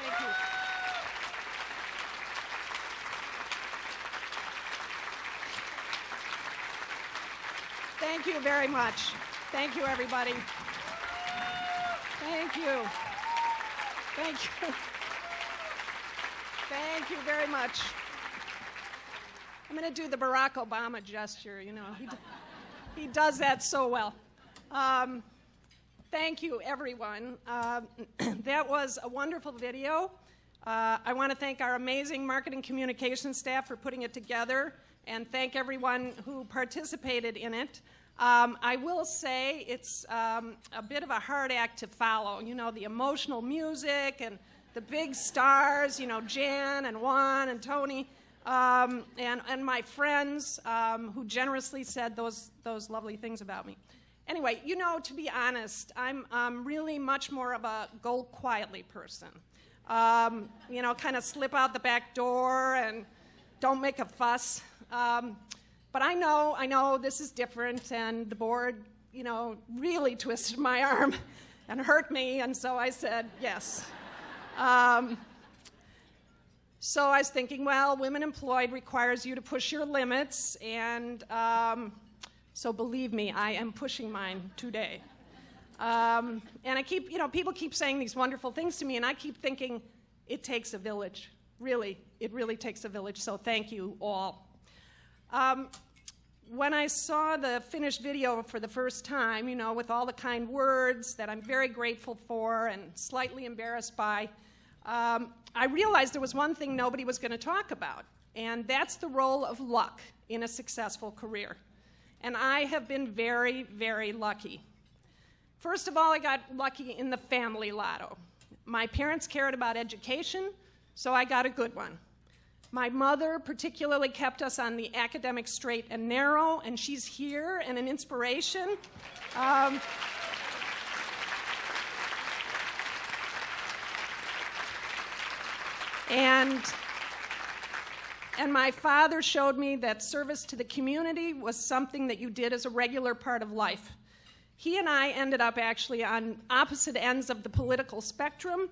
Thank you. Thank you very much. Thank you, everybody. Thank you. Thank you. Thank you very much. I'm going to do the Barack Obama gesture, you know. He does that so well. Thank you, everyone. That was a wonderful video. I want to thank our amazing marketing communications staff for putting it together, and thank everyone who participated in it. I will say it's a bit of a hard act to follow. You know, the emotional music and the big stars, you know, Jan and Juan and Tony, and my friends who generously said those lovely things about me. Anyway, you know, to be honest, I'm really much more of a go quietly person. You know, kind of slip out the back door and don't make a fuss. But I know this is different, and the board, you know, really twisted my arm and hurt me, and so I said yes. So I was thinking, well, women employed requires you to push your limits, and so believe me, I am pushing mine today. And I keep, you know, people keep saying these wonderful things to me, and I keep thinking, it takes a village. Really, it really takes a village, so thank you all. When I saw the finished video for the first time, you know, with all the kind words that I'm very grateful for and slightly embarrassed by, I realized there was one thing nobody was going to talk about, and that's the role of luck in a successful career. And I have been very, very lucky. First of all, I got lucky in the family lotto. My parents cared about education, so I got a good one. My mother particularly kept us on the academic straight and narrow, and she's here and an inspiration. And my father showed me that service to the community was something that you did as a regular part of life. He and I ended up actually on opposite ends of the political spectrum,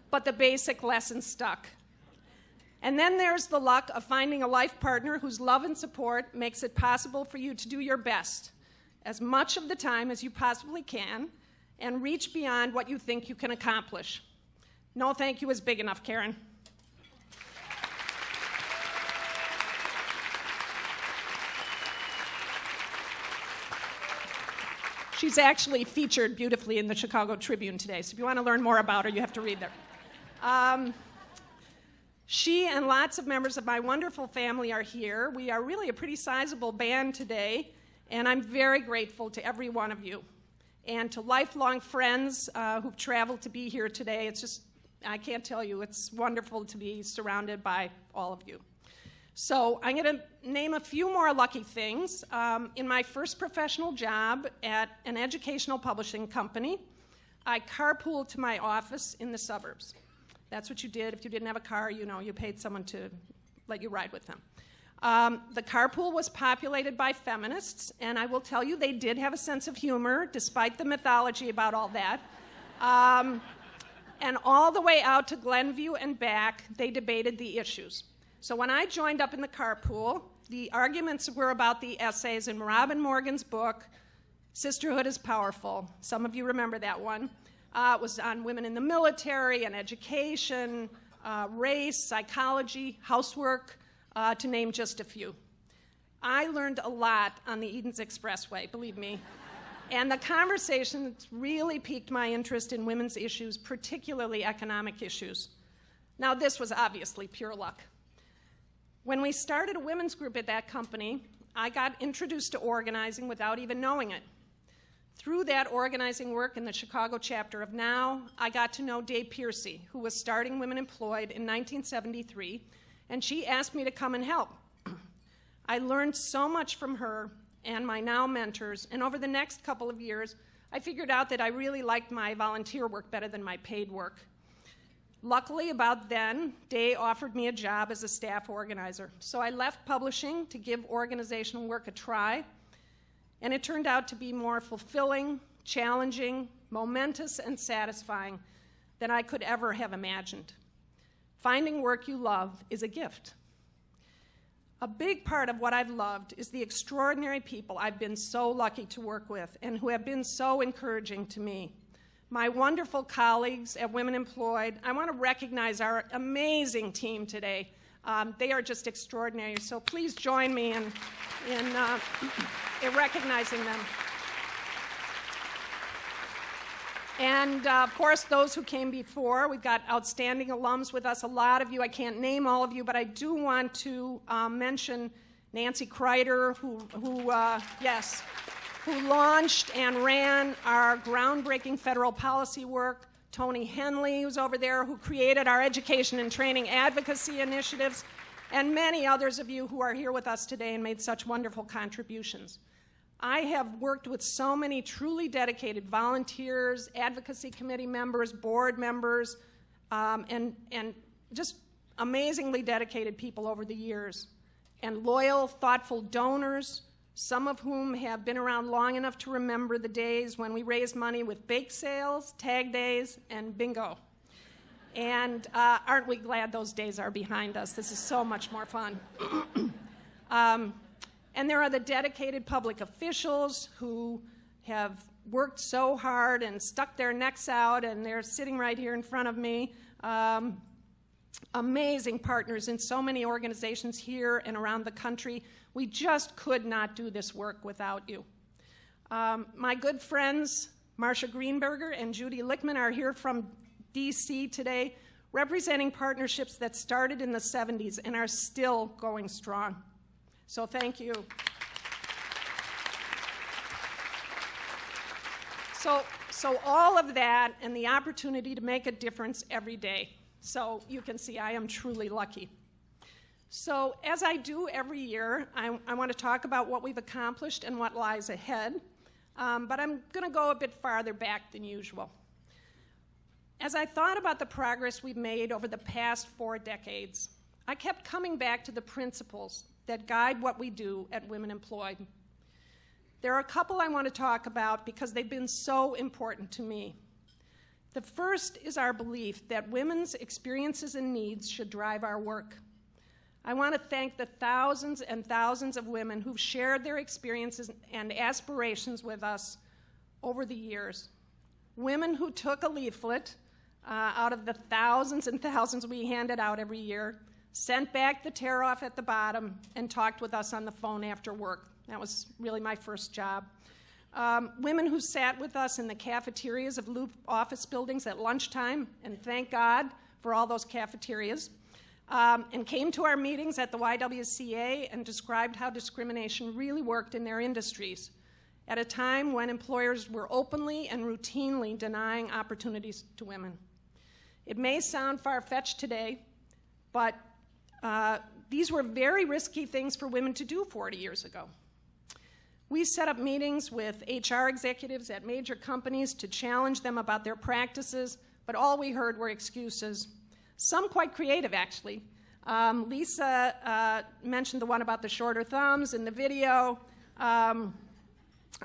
but the basic lesson stuck. And then there's the luck of finding a life partner whose love and support makes it possible for you to do your best as much of the time as you possibly can and reach beyond what you think you can accomplish. No thank you is big enough, Karen. She's actually featured beautifully in the Chicago Tribune today, so if you want to learn more about her, you have to read there. She and lots of members of my wonderful family are here. We are really a pretty sizable band today, and I'm very grateful to every one of you. And to lifelong friends who've traveled to be here today, it's just, I can't tell you, it's wonderful to be surrounded by all of you. So I'm going to name a few more lucky things. In my first professional job at an educational publishing company, I carpooled to my office in the suburbs. That's what you did. If you didn't have a car, you know, you paid someone to let you ride with them. The carpool was populated by feminists, and I will tell you they did have a sense of humor, despite the mythology about all that. And all the way out to Glenview and back, they debated the issues. So when I joined up in the carpool, the arguments were about the essays in Robin Morgan's book, Sisterhood is Powerful. Some of you remember that one. It was on women in the military and education, race, psychology, housework, to name just a few. I learned a lot on the Edens Expressway, believe me. And the conversations really piqued my interest in women's issues, particularly economic issues. Now, this was obviously pure luck. When we started a women's group at that company, I got introduced to organizing without even knowing it. Through that organizing work in the Chicago chapter of NOW, I got to know Dave Piercy, who was starting Women Employed in 1973, and she asked me to come and help. I learned so much from her and my NOW mentors, and over the next couple of years, I figured out that I really liked my volunteer work better than my paid work. Luckily, about then, Day offered me a job as a staff organizer. So I left publishing to give organizational work a try, and it turned out to be more fulfilling, challenging, momentous, and satisfying than I could ever have imagined. Finding work you love is a gift. A big part of what I've loved is the extraordinary people I've been so lucky to work with and who have been so encouraging to me. My wonderful colleagues at Women Employed, I want to recognize our amazing team today. They are just extraordinary, so please join me in recognizing them. And of course, those who came before, we've got outstanding alums with us, a lot of you. I can't name all of you, but I do want to mention Nancy Kreider, who launched and ran our groundbreaking federal policy work, Tony Henley, who's over there, who created our education and training advocacy initiatives, and many others of you who are here with us today and made such wonderful contributions. I have worked with so many truly dedicated volunteers, advocacy committee members, board members, and just amazingly dedicated people over the years, and loyal, thoughtful donors, some of whom have been around long enough to remember the days when we raised money with bake sales, tag days, and bingo. And aren't we glad those days are behind us? This is so much more fun. And there are the dedicated public officials who have worked so hard and stuck their necks out, and they're sitting right here in front of me. Amazing partners in so many organizations here and around the country. We just could not do this work without you. My good friends, Marcia Greenberger and Judy Lichtman, are here from DC today, representing partnerships that started in the 70s and are still going strong. So thank you. So all of that and the opportunity to make a difference every day. So you can see I am truly lucky. So as I do every year, I want to talk about what we've accomplished and what lies ahead, but I'm going to go a bit farther back than usual. As I thought about the progress we've made over the past 4 decades, I kept coming back to the principles that guide what we do at Women Employed. There are a couple I want to talk about because they've been so important to me. The first is our belief that women's experiences and needs should drive our work. I want to thank the thousands and thousands of women who've shared their experiences and aspirations with us over the years. Women who took a leaflet out of the thousands and thousands we handed out every year, sent back the tear-off at the bottom, and talked with us on the phone after work. That was really my first job. Women who sat with us in the cafeterias of Loop office buildings at lunchtime, and thank God for all those cafeterias, and came to our meetings at the YWCA and described how discrimination really worked in their industries at a time when employers were openly and routinely denying opportunities to women. It may sound far-fetched today, but these were very risky things for women to do 40 years ago. We set up meetings with HR executives at major companies to challenge them about their practices, but all we heard were excuses, some quite creative, actually. Lisa mentioned the one about the shorter thumbs in the video.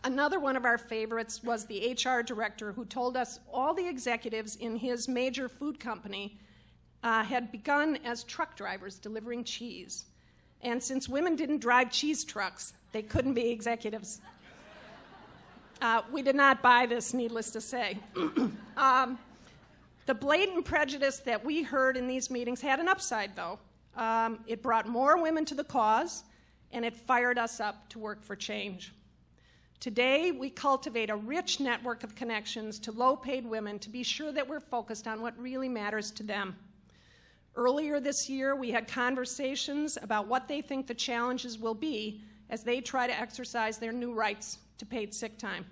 Another one of our favorites was the HR director who told us all the executives in his major food company had begun as truck drivers delivering cheese. And since women didn't drive cheese trucks, they couldn't be executives. We did not buy this, needless to say. The blatant prejudice that we heard in these meetings had an upside, though. It brought more women to the cause, and it fired us up to work for change. Today, we cultivate a rich network of connections to low-paid women to be sure that we're focused on what really matters to them. Earlier this year, we had conversations about what they think the challenges will be as they try to exercise their new rights to paid sick time.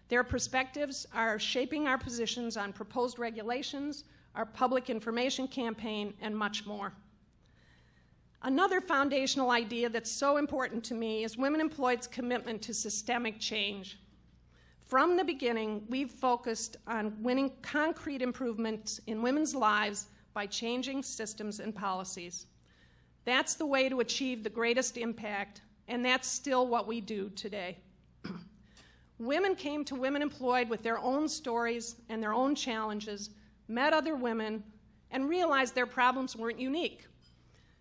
Their perspectives are shaping our positions on proposed regulations, our public information campaign, and much more. Another foundational idea that's so important to me is Women Employed's commitment to systemic change. From the beginning, we've focused on winning concrete improvements in women's lives by changing systems and policies. That's the way to achieve the greatest impact, and that's still what we do today. Women came to Women Employed with their own stories and their own challenges, met other women, and realized their problems weren't unique.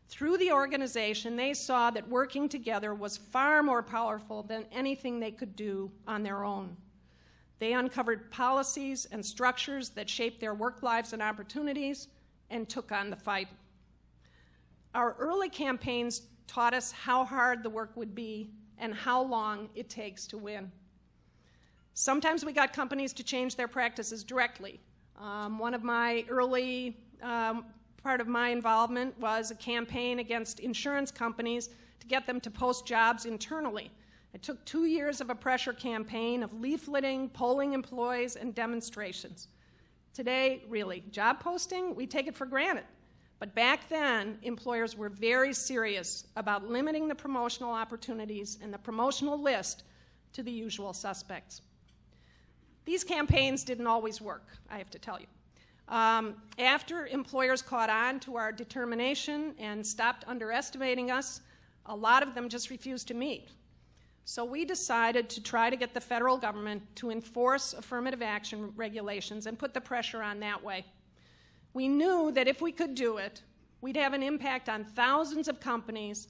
Through the organization, they saw that working together was far more powerful than anything they could do on their own. They uncovered policies and structures that shaped their work lives and opportunities and took on the fight. Our early campaigns taught us how hard the work would be and how long it takes to win. Sometimes we got companies to change their practices directly. One of my early part of my involvement was a campaign against insurance companies to get them to post jobs internally. It took 2 years of a pressure campaign of leafleting, polling employees, and demonstrations. Today, really, job posting, we take it for granted. But back then, employers were very serious about limiting the promotional opportunities and the promotional list to the usual suspects. These campaigns didn't always work, I have to tell you. After employers caught on to our determination and stopped underestimating us, a lot of them just refused to meet. So we decided to try to get the federal government to enforce affirmative action regulations and put the pressure on that way. We knew that if we could do it, we'd have an impact on thousands of companies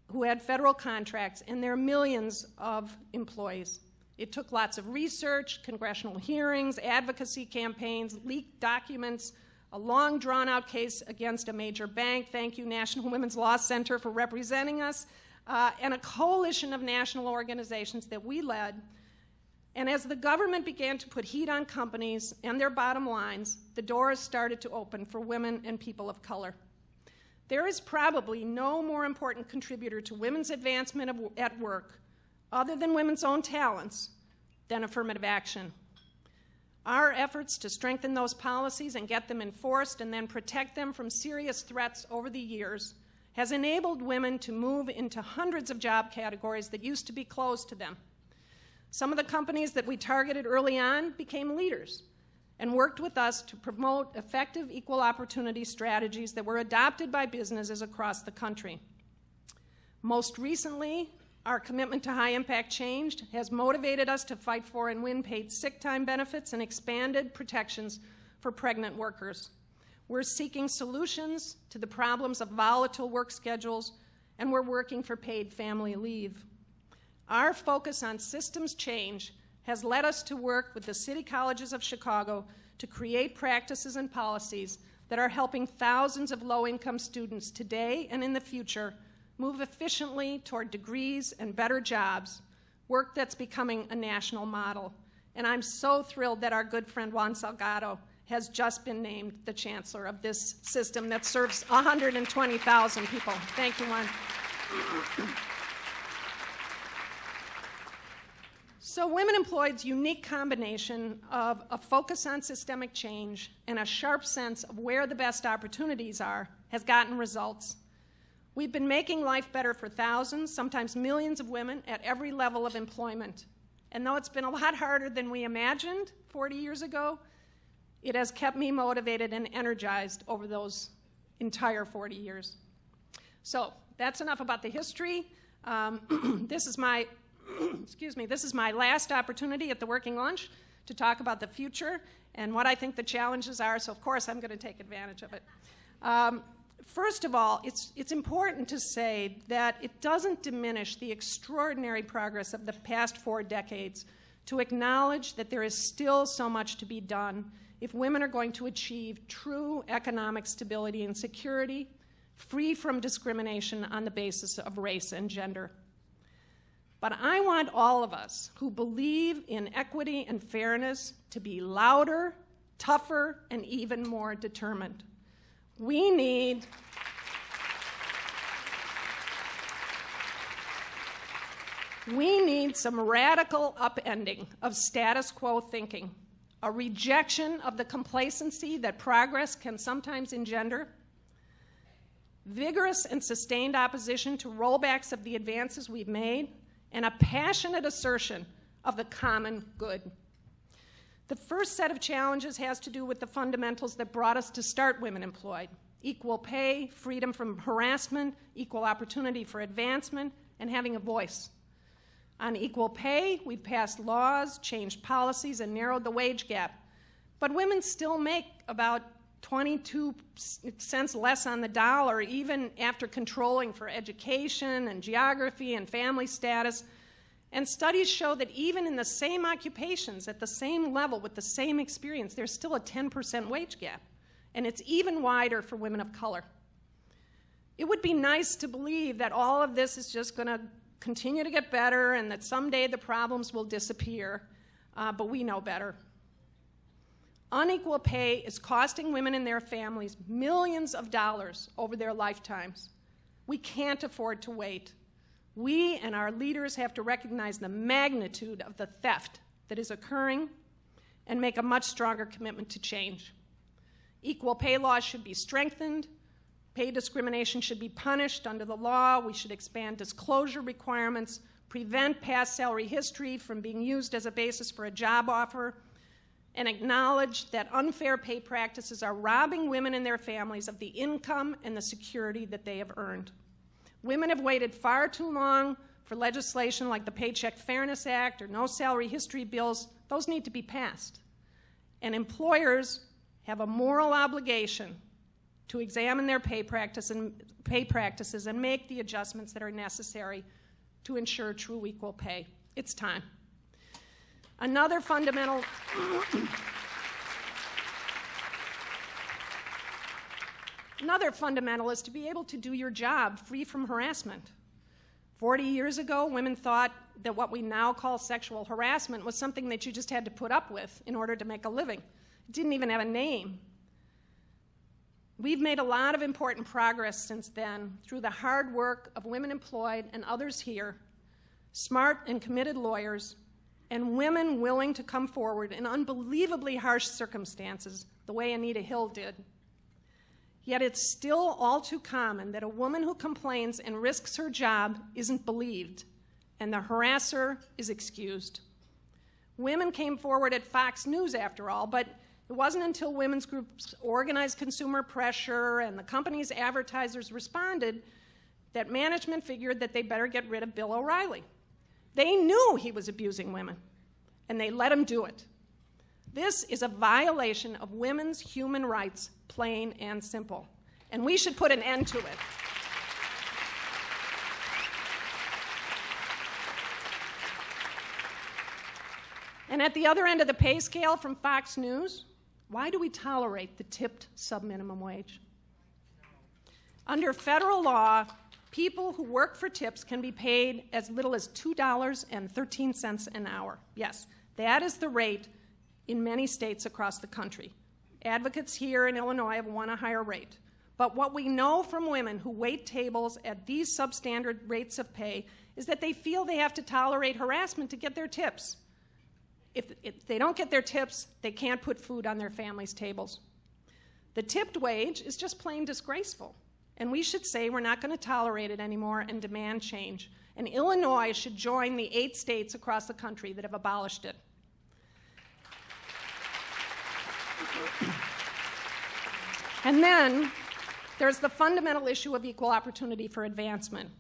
who had federal contracts and their millions of employees. It took lots of research, congressional hearings, advocacy campaigns, leaked documents, a long drawn-out case against a major bank. Thank you, National Women's Law Center, for representing us, and a coalition of national organizations that we led. And as the government began to put heat on companies and their bottom lines, the doors started to open for women and people of color. There is probably no more important contributor to women's advancement at work, other than women's own talents, than affirmative action. Our efforts to strengthen those policies and get them enforced and then protect them from serious threats over the years has enabled women to move into hundreds of job categories that used to be closed to them. Some of the companies that we targeted early on became leaders and worked with us to promote effective equal opportunity strategies that were adopted by businesses across the country. Most recently, our commitment to high-impact change has motivated us to fight for and win paid sick time benefits and expanded protections for pregnant workers. We're seeking solutions to the problems of volatile work schedules, and we're working for paid family leave. Our focus on systems change has led us to work with the city colleges of Chicago to create practices and policies that are helping thousands of low-income students today and in the future move efficiently toward degrees and better jobs, work that's becoming a national model. And I'm so thrilled that our good friend Juan Salgado has just been named the chancellor of this system that serves 120,000 people. Thank you, Juan. So Women Employed's unique combination of a focus on systemic change and a sharp sense of where the best opportunities are has gotten results. We've been making life better for thousands, sometimes millions of women at every level of employment. And though it's been a lot harder than we imagined 40 years ago, it has kept me motivated and energized over those entire 40 years. So that's enough about the history. This is my this is my last opportunity at the Working Lunch to talk about the future and what I think the challenges are, so of course I'm going to take advantage of it. First of all, it's important to say that it doesn't diminish the extraordinary progress of the past 4 decades to acknowledge that there is still so much to be done if women are going to achieve true economic stability and security, free from discrimination on the basis of race and gender. But I want all of us who believe in equity and fairness to be louder, tougher, and even more determined. We need some radical upending of status quo thinking, a rejection of the complacency that progress can sometimes engender, vigorous and sustained opposition to rollbacks of the advances we've made, and a passionate assertion of the common good. The first set of challenges has to do with the fundamentals that brought us to start Women Employed: equal pay, freedom from harassment, equal opportunity for advancement, and having a voice. On equal pay, we've passed laws, changed policies, and narrowed the wage gap. But women still make about 22 cents less on the dollar, even after controlling for education and geography and family status. And studies show that even in the same occupations, at the same level, with the same experience, there's still a 10% wage gap. And it's even wider for women of color. It would be nice to believe that all of this is just going to continue to get better and that someday the problems will disappear, but we know better. Unequal pay is costing women and their families millions of dollars over their lifetimes. We can't afford to wait. We and our leaders have to recognize the magnitude of the theft that is occurring and make a much stronger commitment to change. Equal pay laws should be strengthened. Pay discrimination should be punished under the law. We should expand disclosure requirements, prevent past salary history from being used as a basis for a job offer, and acknowledge that unfair pay practices are robbing women and their families of the income and the security that they have earned. Women have waited far too long for legislation like the Paycheck Fairness Act or no salary history bills. Those need to be passed. And employers have a moral obligation to examine their pay practices and make the adjustments that are necessary to ensure true equal pay. It's time. Another fundamental is to be able to do your job free from harassment. 40 years ago, women thought that what we now call sexual harassment was something that you just had to put up with in order to make a living. It didn't even have a name. We've made a lot of important progress since then through the hard work of women employed and others here, smart and committed lawyers, and women willing to come forward in unbelievably harsh circumstances, the way Anita Hill did. Yet it's still all too common that a woman who complains and risks her job isn't believed, and the harasser is excused. Women came forward at Fox News, after all, but it wasn't until women's groups organized consumer pressure and the company's advertisers responded that management figured that they better get rid of Bill O'Reilly. They knew he was abusing women, and they let him do it. This is a violation of women's human rights, plain and simple, and we should put an end to it. And at the other end of the pay scale from Fox News, why do we tolerate the tipped subminimum wage? Under federal law, people who work for tips can be paid as little as $2.13 an hour. Yes, that is the rate in many states across the country. Advocates here in Illinois have won a higher rate. But what we know from women who wait tables at these substandard rates of pay is that they feel they have to tolerate harassment to get their tips. If they don't get their tips, they can't put food on their families' tables. The tipped wage is just plain disgraceful, and we should say we're not going to tolerate it anymore and demand change. And Illinois should join the 8 states across the country that have abolished it. And then there's the fundamental issue of equal opportunity for advancement.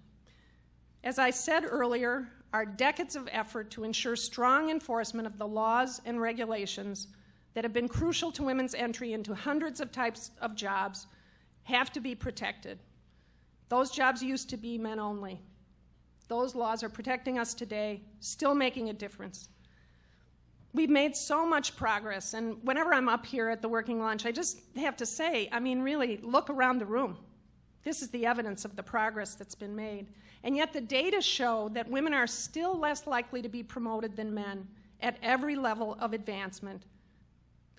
As I said earlier, our decades of effort to ensure strong enforcement of the laws and regulations that have been crucial to women's entry into hundreds of types of jobs have to be protected. Those jobs used to be men only. Those laws are protecting us today, still making a difference. We've made so much progress, and whenever I'm up here at the working lunch, I just have to say, I mean, really, look around the room. This is the evidence of the progress that's been made. And yet the data show that women are still less likely to be promoted than men at every level of advancement,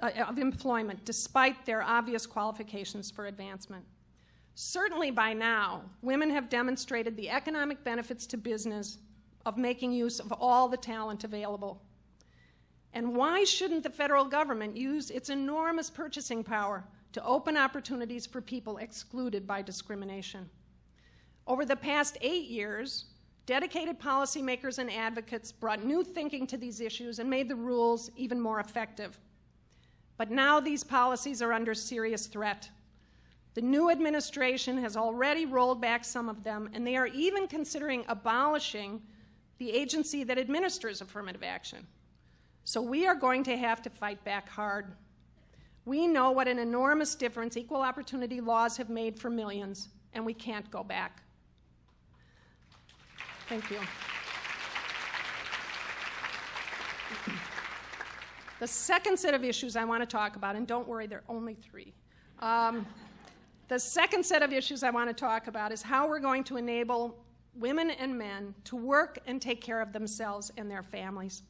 of employment, despite their obvious qualifications for advancement. Certainly by now, women have demonstrated the economic benefits to business of making use of all the talent available. And why shouldn't the federal government use its enormous purchasing power to open opportunities for people excluded by discrimination? Over the past 8 years, dedicated policymakers and advocates brought new thinking to these issues and made the rules even more effective. But now these policies are under serious threat. The new administration has already rolled back some of them, and they are even considering abolishing the agency that administers affirmative action. So we are going to have to fight back hard. We know what an enormous difference equal opportunity laws have made for millions, and we can't go back. Thank you. The second set of issues I want to talk about, and don't worry, there are only three. The second set of issues I want to talk about is how we're going to enable women and men to work and take care of themselves and their families.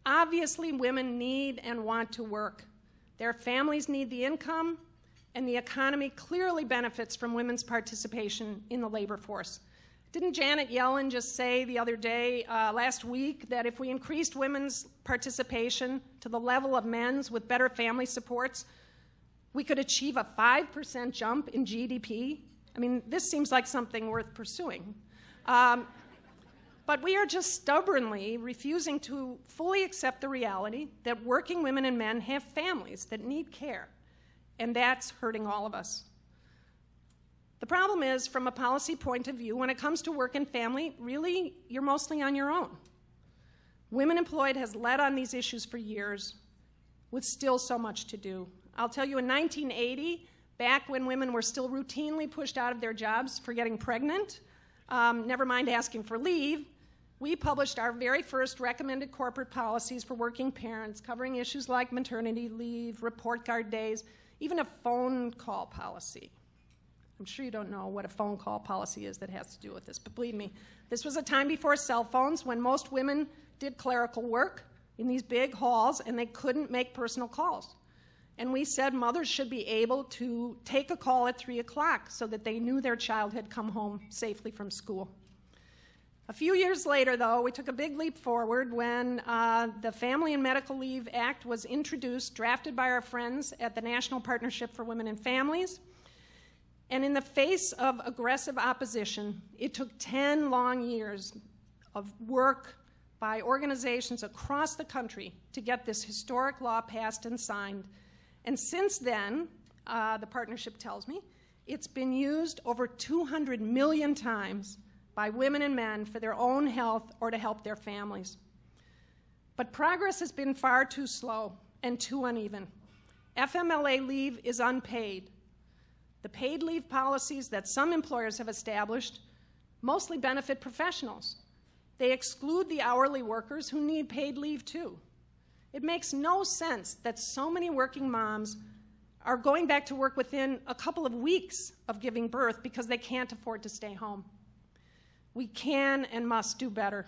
Obviously, women need and want to work. Their families need the income, and the economy clearly benefits from women's participation in the labor force. Didn't Janet Yellen just say the other day, last week, that if we increased women's participation to the level of men's with better family supports, we could achieve a 5% jump in GDP? I mean, this seems like something worth pursuing. But we are just stubbornly refusing to fully accept the reality that working women and men have families that need care, and that's hurting all of us. The problem is, from a policy point of view, when it comes to work and family, really, you're mostly on your own. Women Employed has led on these issues for years, with still so much to do. I'll tell you, in 1980, back when women were still routinely pushed out of their jobs for getting pregnant, never mind asking for leave, we published our very first recommended corporate policies for working parents, covering issues like maternity leave, report card days, even a phone call policy. I'm sure you don't know what a phone call policy is that has to do with this, but believe me, this was a time before cell phones when most women did clerical work in these big halls and they couldn't make personal calls. And we said mothers should be able to take a call at 3 o'clock so that they knew their child had come home safely from school. A few years later, though, we took a big leap forward when the Family and Medical Leave Act was introduced, drafted by our friends at the National Partnership for Women and Families. And in the face of aggressive opposition, it took 10 long years of work by organizations across the country to get this historic law passed and signed. And since then, the partnership tells me, it's been used over 200 million times by women and men for their own health or to help their families. But progress has been far too slow and too uneven. FMLA leave is unpaid. The paid leave policies that some employers have established mostly benefit professionals. They exclude the hourly workers who need paid leave too. It makes no sense that so many working moms are going back to work within a couple of weeks of giving birth because they can't afford to stay home. We can and must do better.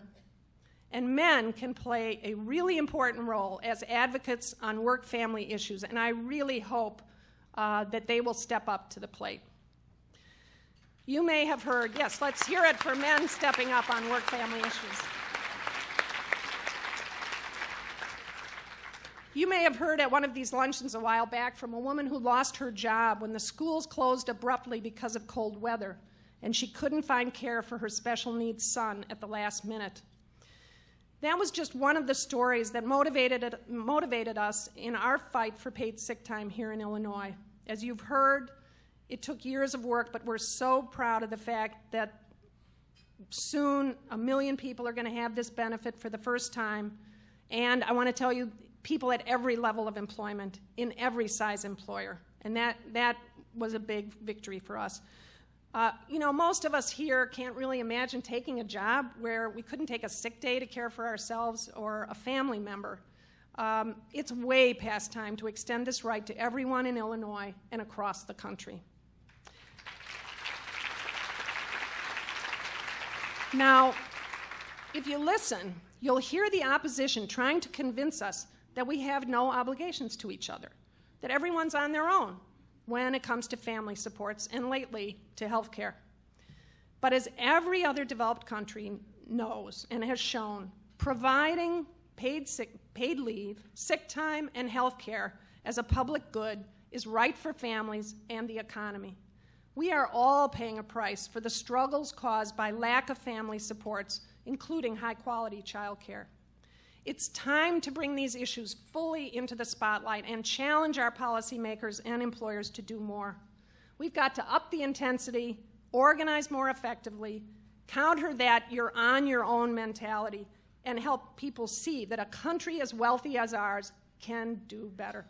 And men can play a really important role as advocates on work-family issues, and I really hope that they will step up to the plate. You may have heard, yes, let's hear it for men stepping up on work-family issues. You may have heard at one of these luncheons a while back from a woman who lost her job when the schools closed abruptly because of cold weather, and she couldn't find care for her special needs son at the last minute. That was just one of the stories that motivated us in our fight for paid sick time here in Illinois. As you've heard, it took years of work, but we're so proud of the fact that soon 1 million people are going to have this benefit for the first time. And I want to tell you, people at every level of employment, in every size employer. And that was a big victory for us. You know, most of us here can't really imagine taking a job where we couldn't take a sick day to care for ourselves or a family member. It's way past time to extend this right to everyone in Illinois and across the country. Now, if you listen, you'll hear the opposition trying to convince us that we have no obligations to each other, that everyone's on their own when it comes to family supports and lately to health care. But as every other developed country knows and has shown, providing paid leave, sick time, and health care as a public good is right for families and the economy. We are all paying a price for the struggles caused by lack of family supports, including high-quality child care. It's time to bring these issues fully into the spotlight and challenge our policymakers and employers to do more. We've got to up the intensity, organize more effectively, counter that you're on your own mentality, and help people see that a country as wealthy as ours can do better.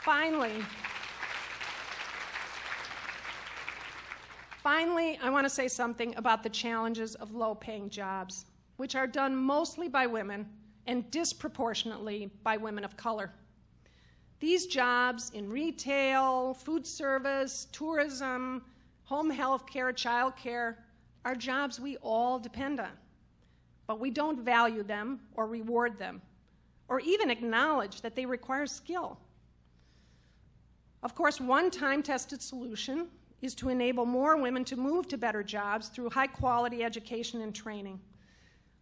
Finally, I want to say something about the challenges of low-paying jobs, which are done mostly by women and disproportionately by women of color. These jobs in retail, food service, tourism, home health care, child care are jobs we all depend on, but we don't value them or reward them, or even acknowledge that they require skill. Of course, one time-tested solution is to enable more women to move to better jobs through high-quality education and training.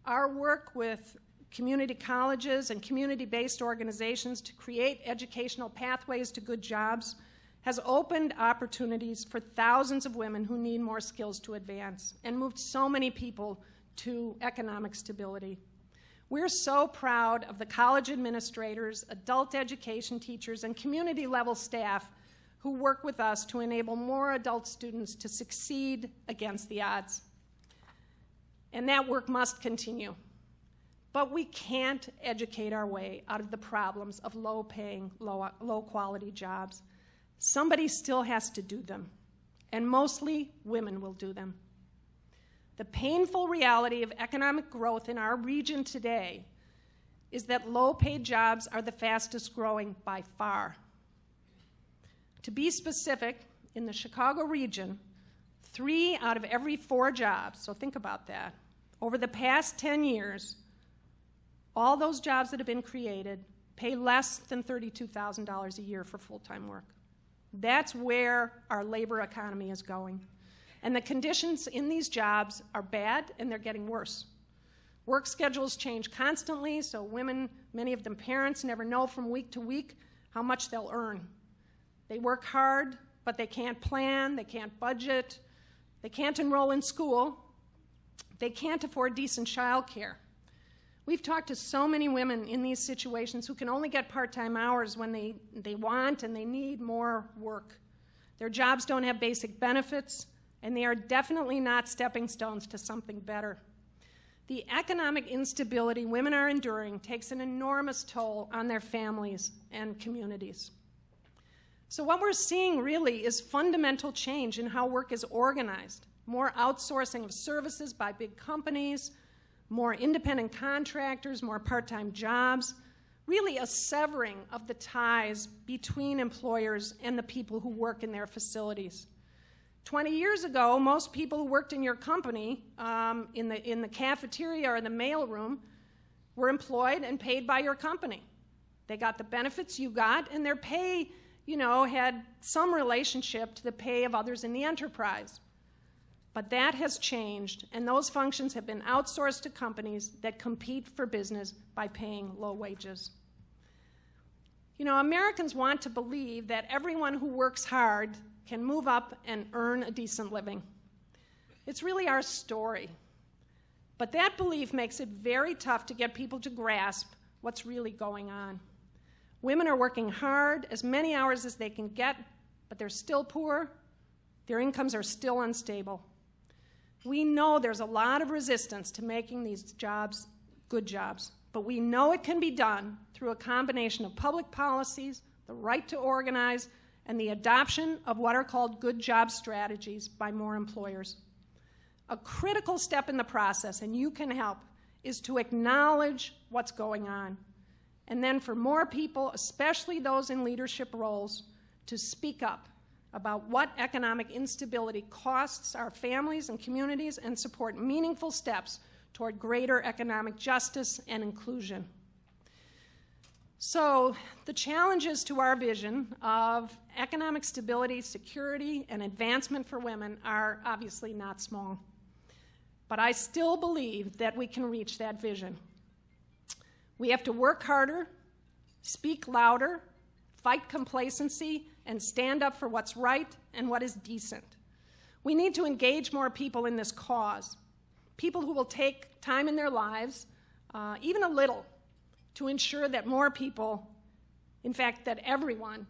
Our work with community colleges and community-based organizations to create educational pathways to good jobs has opened opportunities for thousands of women who need more skills to advance and moved so many people to economic stability. We're so proud of the college administrators, adult education teachers, and community-level staff who work with us to enable more adult students to succeed against the odds. And that work must continue. But we can't educate our way out of the problems of low-paying, low-quality jobs. Somebody still has to do them, and mostly women will do them. The painful reality of economic growth in our region today is that low-paid jobs are the fastest growing by far. To be specific, in the Chicago region, 3 out of every 4 jobs, so think about that, over the past 10 years, all those jobs that have been created pay less than $32,000 a year for full-time work. That's where our labor economy is going. And the conditions in these jobs are bad, and they're getting worse. Work schedules change constantly, so women, many of them parents, never know from week to week how much they'll earn. They work hard, but they can't plan, they can't budget, they can't enroll in school, they can't afford decent child care. We've talked to so many women in these situations who can only get part-time hours when they want and they need more work. Their jobs don't have basic benefits, and they are definitely not stepping stones to something better. The economic instability women are enduring takes an enormous toll on their families and communities. So what we're seeing really is fundamental change in how work is organized, more outsourcing of services by big companies, more independent contractors, more part-time jobs, really a severing of the ties between employers and the people who work in their facilities. 20 years ago, most people who worked in your company, in the cafeteria or the mailroom, were employed and paid by your company. They got the benefits you got, and their pay, had some relationship to the pay of others in the enterprise. But that has changed, and those functions have been outsourced to companies that compete for business by paying low wages. Americans want to believe that everyone who works hard can move up and earn a decent living. It's really our story. But that belief makes it very tough to get people to grasp what's really going on. Women are working hard, as many hours as they can get, but they're still poor. Their incomes are still unstable. We know there's a lot of resistance to making these jobs good jobs, but we know it can be done through a combination of public policies, the right to organize, and the adoption of what are called good job strategies by more employers. A critical step in the process, and you can help, is to acknowledge what's going on, and then for more people, especially those in leadership roles, to speak up about what economic instability costs our families and communities and support meaningful steps toward greater economic justice and inclusion. So the challenges to our vision of economic stability, security, and advancement for women are obviously not small. But I still believe that we can reach that vision. We have to work harder, speak louder, fight complacency, and stand up for what's right and what is decent. We need to engage more people in this cause, people who will take time in their lives, even a little, to ensure that more people, in fact, that everyone,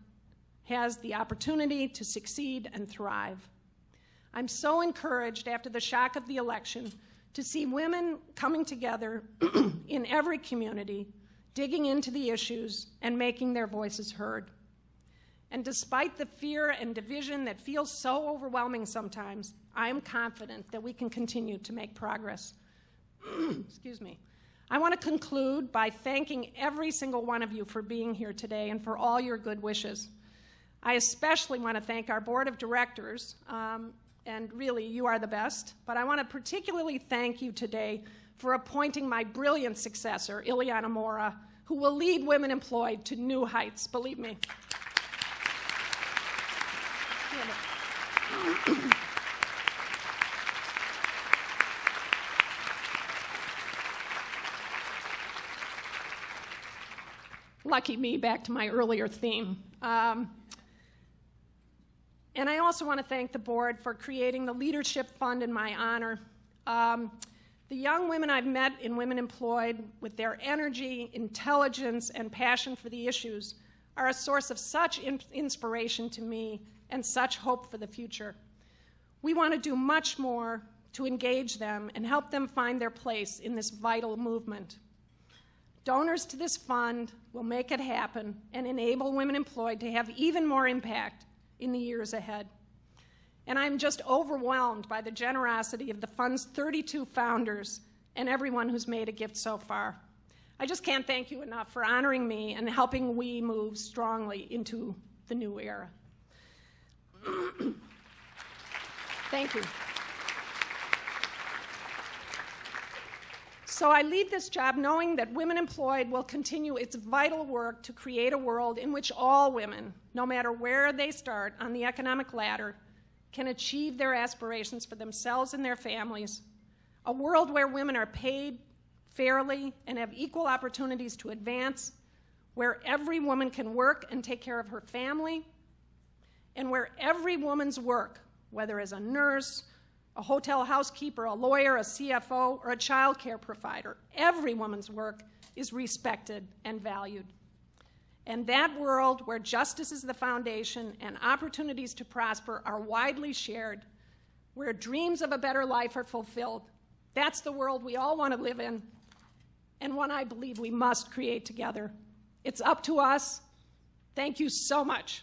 has the opportunity to succeed and thrive. I'm so encouraged after the shock of the election to see women coming together in every community, digging into the issues and making their voices heard. And despite the fear and division that feels so overwhelming sometimes, I am confident that we can continue to make progress. Excuse me. I want to conclude by thanking every single one of you for being here today and for all your good wishes. I especially want to thank our board of directors, and really, you are the best, but I want to particularly thank you today for appointing my brilliant successor, Ileana Mora, who will lead Women Employed to new heights, believe me. Lucky me, back to my earlier theme. And I also want to thank the board for creating the Leadership Fund in my honor. The young women I've met in Women Employed, with their energy, intelligence, and passion for the issues, are a source of such inspiration to me and such hope for the future. We want to do much more to engage them and help them find their place in this vital movement. Donors to this fund will make it happen and enable Women Employed to have even more impact in the years ahead. And I'm just overwhelmed by the generosity of the fund's 32 founders and everyone who's made a gift so far. I just can't thank you enough for honoring me and helping we move strongly into the new era. Thank you. So I leave this job knowing that Women Employed will continue its vital work to create a world in which all women, no matter where they start on the economic ladder, can achieve their aspirations for themselves and their families, a world where women are paid fairly and have equal opportunities to advance, where every woman can work and take care of her family, and where every woman's work, whether as a nurse, a hotel housekeeper, a lawyer, a CFO, or a child care provider, every woman's work is respected and valued. And that world where justice is the foundation and opportunities to prosper are widely shared, where dreams of a better life are fulfilled, that's the world we all want to live in, and one I believe we must create together. It's up to us. Thank you so much.